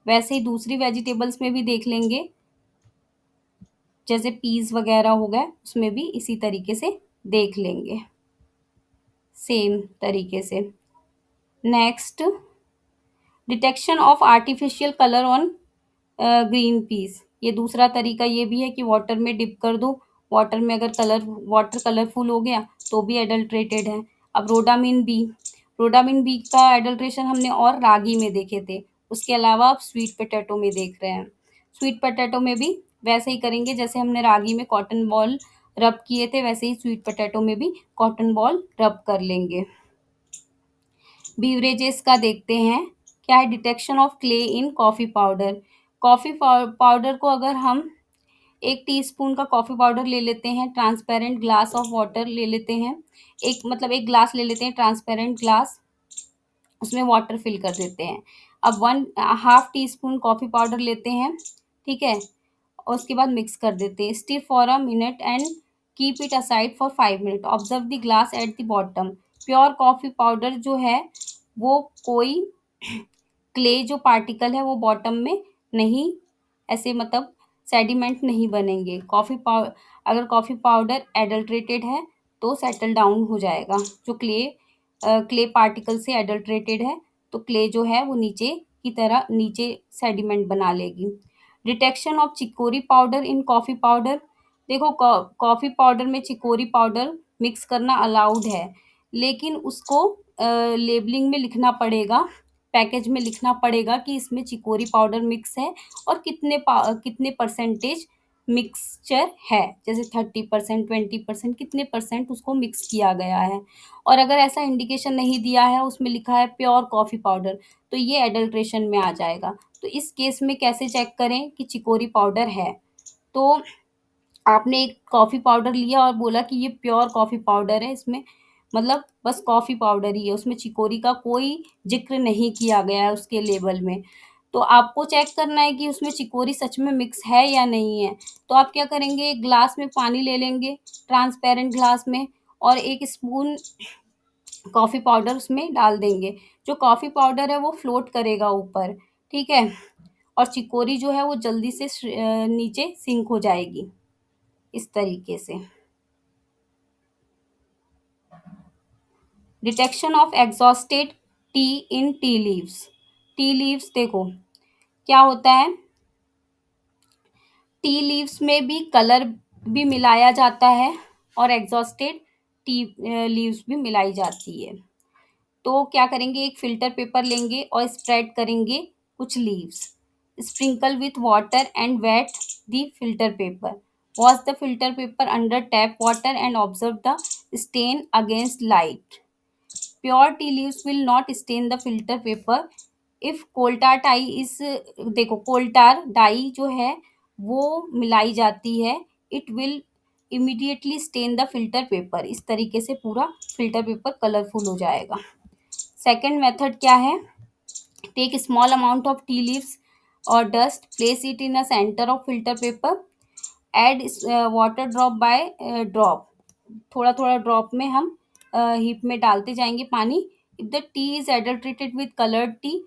वैसे ही दूसरी वेजिटेबल्स में भी देख लेंगे, जैसे पीस वगैरह हो गए उसमें भी इसी तरीके से देख लेंगे। सेम तरीके से। Next, detection of artificial colour on green peas. ये दूसरा तरीका ये भी है कि वाटर में डिप कर दो, वाटर में अगर वाटर कलरफुल हो गया तो भी एडल्ट्रेटेड है। अब रोडामिन बी का एडल्ट्रेशन हमने और रागी में देखे थे, उसके अलावा अब स्वीट पोटैटो में देख रहे हैं। स्वीट पोटैटो में भी वैसे ही करेंगे, जैसे हमने रागी में कॉटन बॉल रब किए थे, वैसे ही स्वीट पोटैटो में भी कॉटन बॉल रब कर लेंगे। बीवरेजेस का देखते हैं क्या है। Detection of clay in coffee powder. Coffee powder को अगर हम 1 टीस्पून का कॉफ़ी पाउडर ले लेते हैं, ट्रांसपेरेंट ग्लास ऑफ वाटर ले लेते हैं, एक ग्लास ले लेते हैं ट्रांसपेरेंट ग्लास, उसमें वाटर फिल कर देते हैं। अब 1/2 टीस्पून कॉफ़ी पाउडर लेते हैं, ठीक है, और उसके बाद मिक्स कर देते हैं। Stir for a minute and keep it aside for 5 minute. Observe the glass eight the bottom. Pure coffee powder जो है वो कोई क्ले जो पार्टिकल है वो बॉटम में नहीं, ऐसे मतलब सेडिमेंट नहीं बनेंगे। अगर कॉफ़ी पाउडर एडल्ट्रेटेड है तो सेटल डाउन हो जाएगा। जो क्ले पार्टिकल से एडल्ट्रेटेड है तो क्ले जो है वो नीचे सेडिमेंट बना लेगी। Detection of chicory powder in coffee powder. देखो, कॉफ़ी पाउडर में चिकोरी पाउडर मिक्स करना अलाउड है, लेकिन उसको लेबलिंग में लिखना पड़ेगा, पैकेज में लिखना पड़ेगा कि इसमें चिकोरी पाउडर मिक्स है और कितने परसेंटेज मिक्सचर है, जैसे 30%, 20%, कितने परसेंट उसको मिक्स किया गया है। और अगर ऐसा इंडिकेशन नहीं दिया है, उसमें लिखा है प्योर कॉफ़ी पाउडर, तो ये एडल्ट्रेशन में आ जाएगा। तो इस केस में कैसे चेक करें कि चिकोरी पाउडर है। तो आपने एक कॉफ़ी पाउडर लिया और बोला कि ये प्योर कॉफ़ी पाउडर है, इसमें मतलब बस कॉफ़ी पाउडर ही है, उसमें चिकोरी का कोई ज़िक्र नहीं किया गया है उसके लेबल में। तो आपको चेक करना है कि उसमें चिकोरी सच में मिक्स है या नहीं है। तो आप क्या करेंगे, एक ग्लास में पानी ले लेंगे, ट्रांसपेरेंट ग्लास में, और 1 स्पून कॉफ़ी पाउडर उसमें डाल देंगे। जो कॉफ़ी पाउडर है वो फ्लोट करेगा ऊपर, ठीक है? और चिकोरी जो है वो जल्दी से नीचे सिंक हो जाएगी, इस तरीके से। Detection of exhausted T in tea leaves. Tea leaves देखो क्या होता है, टी लीव्स में भी कलर भी मिलाया जाता है और एग्जॉस्टेड टी लीव्स भी मिलाई जाती है। तो क्या करेंगे, एक फिल्टर पेपर लेंगे और स्प्रेड करेंगे कुछ leaves. Sprinkle with water and wet the filter paper. Wash the filter paper under tap water and observe the stain against light. Pure tea leaves will not stain the filter paper if coal tar dye is, देखो कोल्टार डाई जो है वो मिलाई जाती है, it will immediately stain the filter paper. इस तरीके से पूरा फिल्टर पेपर कलरफुल हो जाएगा। सेकेंड मेथड क्या है, take small amount of tea leaves और dust, place it in a centre of filter paper, add water drop by drop. थोड़ा थोड़ा ड्रॉप में हम हीप में डालते जाएंगे पानी। If the tea is adulterated with coloured tea,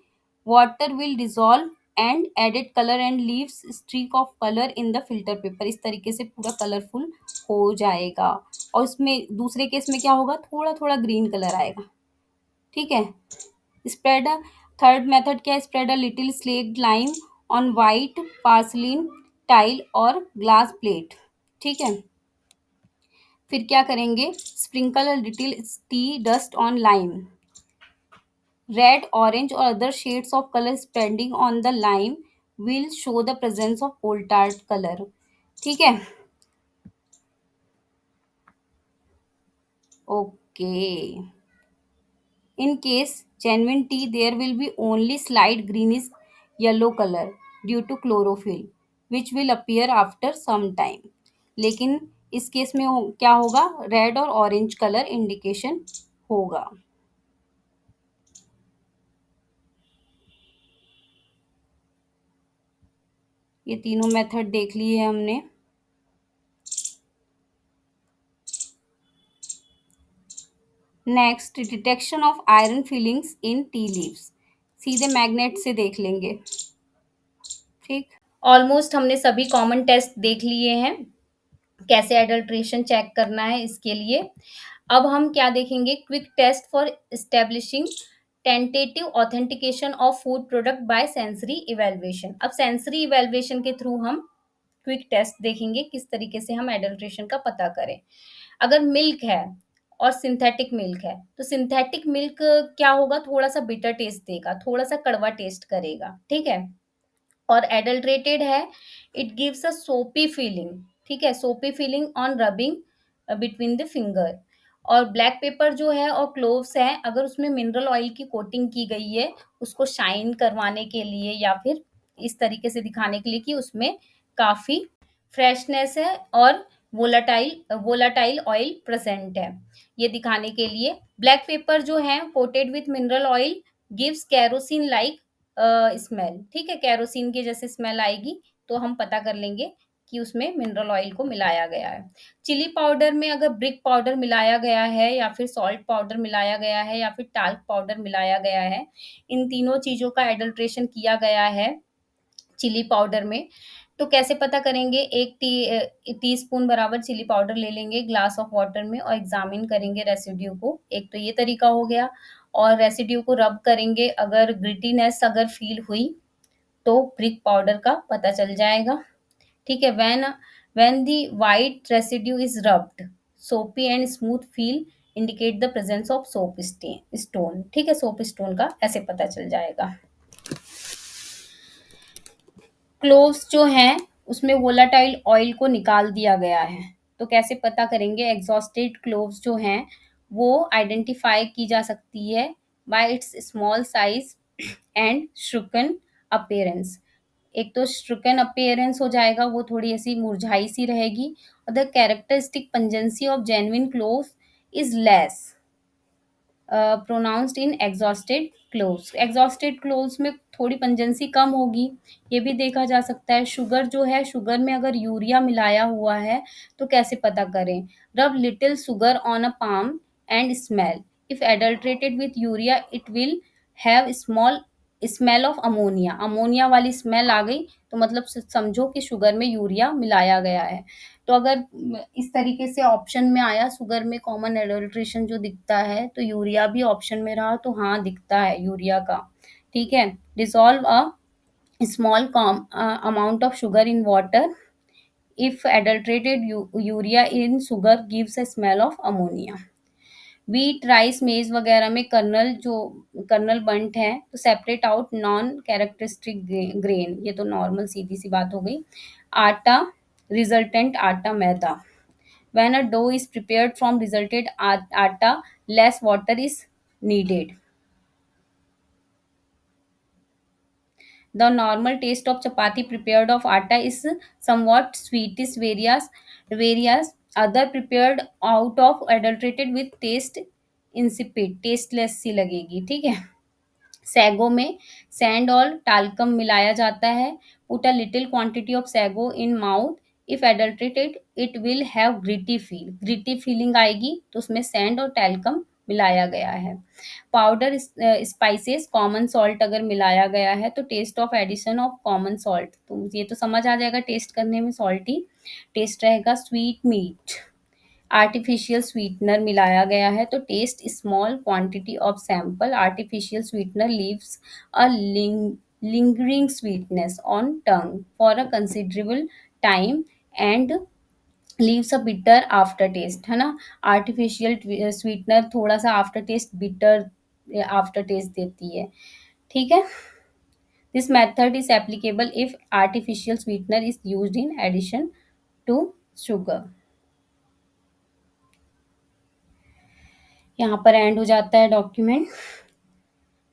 water will dissolve and added colour and leaves streak of colour in the filter paper. इस तरीके से पूरा कलरफुल हो जाएगा। और इसमें दूसरे केस में क्या होगा, थोड़ा थोड़ा ग्रीन कलर आएगा, ठीक है। स्प्रेड अ थर्ड मेथड क्या है, spread a little slaked lime on white porcelain tile और ग्लास प्लेट, ठीक है। फिर क्या करेंगे, sprinkle a little tea dust on lime. Red, orange और other shades of colour spreading on the lime will show the presence of coal tar colour, ठीक है। Okay, in case genuine tea, there will be only slight greenish yellow color due to chlorophyll, which will appear after some time. लेकिन इस केस में क्या होगा, रेड और ऑरेंज कलर इंडिकेशन होगा। ये तीनों मेथड देख लिए हैं हमने। Next, detection of iron filings in tea leaves. सीधे मैग्नेट से देख लेंगे, ठीक। ऑलमोस्ट हमने सभी कॉमन टेस्ट देख लिए हैं। कैसे एडल्ट्रेशन चेक करना है इसके लिए। अब हम क्या देखेंगे, quick test for establishing tentative authentication of food product by sensory evaluation. अब सेंसरी इवैल्यूएशन के थ्रू हम क्विक टेस्ट देखेंगे किस तरीके से हम एडल्ट्रेशन का पता करें। अगर मिल्क है और सिंथेटिक मिल्क है, तो सिंथेटिक मिल्क क्या होगा, थोड़ा सा बिटर टेस्ट देगा, थोड़ा सा कड़वा टेस्ट करेगा, ठीक है। और एडल्ट्रेटेड है, इट गिव्स अ सोपी फीलिंग, ठीक है, सोपी feeling on rubbing between the finger. और ब्लैक पेपर जो है और क्लोव्स है, अगर उसमें मिनरल ऑयल की कोटिंग की गई है, उसको शाइन करवाने के लिए या फिर इस तरीके से दिखाने के लिए कि उसमें काफी फ्रेशनेस है और वोलाटाइल वोलाटाइल ऑयल प्रेजेंट है, ये दिखाने के लिए। ब्लैक पेपर जो है coated with mineral oil gives kerosene like smell, ठीक है, केरोसिन के जैसे स्मेल आएगी, तो हम पता कर लेंगे कि उसमें मिनरल ऑयल को मिलाया गया है। चिली पाउडर में अगर ब्रिक पाउडर मिलाया गया है या फिर सॉल्ट पाउडर मिलाया गया है या फिर टाल्क पाउडर मिलाया गया है, इन तीनों चीज़ों का एडल्ट्रेशन किया गया है चिली पाउडर में, तो कैसे पता करेंगे, एक टीस्पून बराबर चिली पाउडर ले लेंगे ग्लास ऑफ वाटर में और एग्जामिन करेंगे रेसिड्यू को। एक तो ये तरीका हो गया, और रेसिड्यू को रब करेंगे, अगर ग्रिटीनेस अगर फील हुई तो ब्रिक पाउडर का पता चल जाएगा, ठीक है। When the white residue is rubbed, soapy and smooth feel indicate the presence of soap stone, ठीक है, सोप स्टोन का ऐसे पता चल जाएगा। क्लोव्स जो हैं उसमें वोलाटाइल ऑयल को निकाल दिया गया है, तो कैसे पता करेंगे, एग्जॉस्टेड क्लोव्स जो हैं वो आइडेंटिफाई की जा सकती है by its small size and shrunken appearance. एक तो श्रुकन अपीयरेंस हो जाएगा, वो थोड़ी ऐसी मुरझाई सी रहेगी, और the characteristic pungency of genuine cloves is less pronounced in exhausted cloves. Exhausted cloves में थोड़ी पंजेंसी कम होगी, ये भी देखा जा सकता है। शुगर जो है, शुगर में अगर यूरिया मिलाया हुआ है तो कैसे पता करें, रब little sugar on a palm and smell, if adulterated with urea it will have small smell of ammonia, ammonia वाली स्मेल आ गई तो मतलब समझो कि शुगर में यूरिया मिलाया गया है। तो अगर इस तरीके से ऑप्शन में आया शुगर में कॉमन एडल्ट्रेशन जो दिखता है, तो यूरिया भी ऑप्शन में रहा, तो हाँ दिखता है यूरिया का, ठीक है। Dissolve a small amount of sugar in water, if adulterated urea in sugar gives a smell of ammonia. Wheat, rice, मेज वगैरह में कर्नल बंट है, तो separate out non characteristic grain, ये तो नॉर्मल सीधी सी बात हो गई। आटा, रिजल्टेंट आटा मैदा, when a dough is prepared from resulted atta, less water is needed. The normal taste of chapati prepared of atta is somewhat sweetish, various other prepared out of adulterated with taste insipid, tasteless सी लगेगी, ठीक है। सैगो में सैंड और टाल्कम मिलाया जाता है, put a little quantity of sago in mouth, if adulterated it will have gritty feel, gritty feeling आएगी तो उसमें सैंड और टैल्कम मिलाया गया है। पाउडर स्पाइसेस, कॉमन सॉल्ट अगर मिलाया गया है तो test of addition of common salt, तो ये तो समझ आ जाएगा, टेस्ट करने में सॉल्टी टेस्ट रहेगा। स्वीट मीट, आर्टिफिशियल स्वीटनर मिलाया गया है तो taste small quantity of sample, artificial sweetener leaves a lingering sweetness on tongue for a considerable time and leaves a bitter aftertaste, है ना। आर्टिफिशियल स्वीटनर थोड़ा सा aftertaste bitter aftertaste देती है, ठीक है। This method is applicable if artificial sweetener is used in addition to sugar. यहाँ पर एंड हो जाता है डॉक्यूमेंट।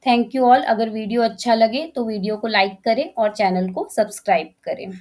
Thank you all. अगर वीडियो अच्छा लगे तो वीडियो को लाइक करें और चैनल को सब्सक्राइब करें।